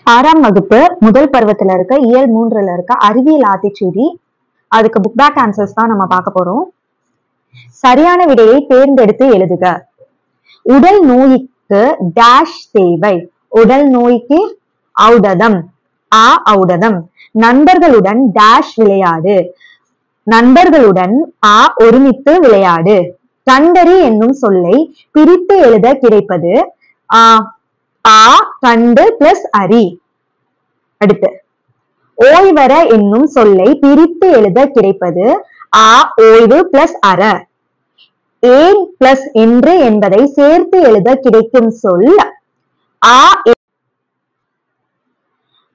6ஆம் வகுப்பு முதல் பருவத்துல இருக்க இயல் 3ல இருக்க அறிவியல் ஆத்திச்சூடி. அதுக்கு புக் பேக் ஆன்சர்ஸ் தான் நம்ம பார்க்க போறோம். சரியான விடையை தேர்ந்தெடுத்து எழுதுக. உடல் நோய்க்கு டேஷ் தேவை. உடல் நோய்க்கு ஔடதம். ஔடதம். நண்பர்களுடன் டேஷ் விளையாடு. நண்பர்களுடன் ஒருமித்து விளையாடு. கண்டறி என்னும் சொல்லை பிரித்து எழுத கிடைப்பது கண்டு பிளஸ் அரி. அடுத்து ஓய்வற என்னும் சொல்லை பிரித்து எழுத கிடைப்பது ஓய்வு பிளஸ் அற. ஏன் பிளஸ் என்று என்பதை சேர்த்து எழுத கிடைக்கும் சொல்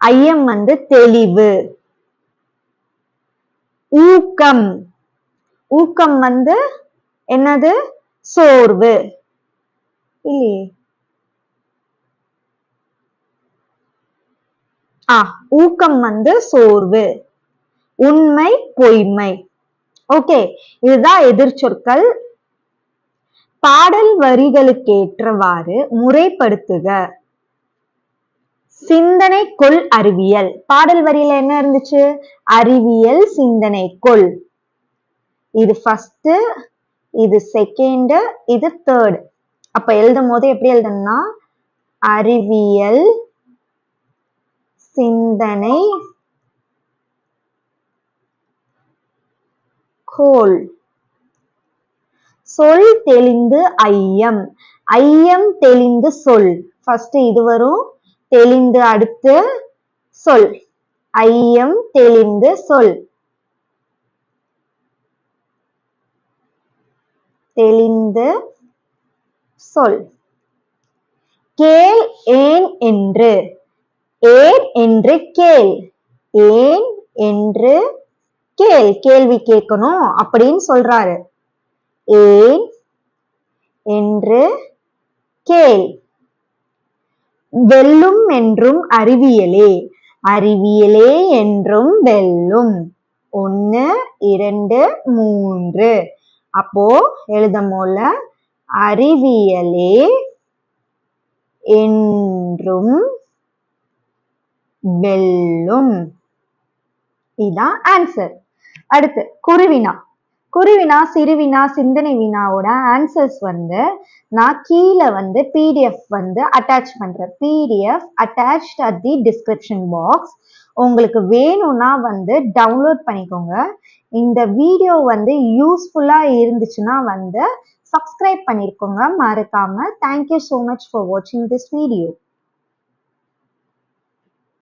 ஐயம் தெளிவு. ஊக்கம். ஊக்கம் என்னது? சோர்வு இல்லையே. ஊக்கம் சோர்வு. உண்மை பொய்மை. ஓகே, இதுதான் எதிர்ச்சொற்கள். பாடல் வரிகளுக்கேற்றவாறு முறைப்படுத்துக. சிந்தனை கொள் அறிவியல். பாடல் வரியில என்ன இருந்துச்சு? அறிவியல் சிந்தனை கொள். இது ஃபர்ஸ்ட், இது செகண்ட், இது தேர்ட். அப்ப எழுதும் போது எப்படி எழுதணும்னா அறிவியல் சிந்தனை கோள். சொல் தெளிந்து ஐயம். ஐயம் தெளிந்து சொல். ஃபர்ஸ்ட் இது வரும், தெளிந்து அடுத்து சொல். ஐயம் தெளிந்து சொல். தெளிந்து சொல். கேள் ஏன் என்று. ஏன் என்று கேள். ஏன் என்று கேள். கேள்வி கேட்கணும் அப்படின்னு சொல்றாரு. ஏன் என்று கேள். வெல்லும் என்றும் அறிவியலே. அறிவியலே என்றும் வெல்லும். 1 2 3. அப்போ எழுதும் போல அறிவியலே என்றும் வெல்லும். இதுதான் ஆன்சர். அடுத்து குருவினா. குருவினா சிறுவினா சிந்தனை வினாவோட ஆன்சர்ஸ் நான் கீழே பிடிஎஃப் அட்டாச் பண்றேன். PDF attached at the description box. உங்களுக்கு வேணும்னா டவுன்லோட் பண்ணிக்கோங்க. இந்த வீடியோ யூஸ்ஃபுல்லா இருந்துச்சுன்னா சப்ஸ்கிரைப் பண்ணிருக்கோங்க மறக்காம. Thank you so much for watching this video.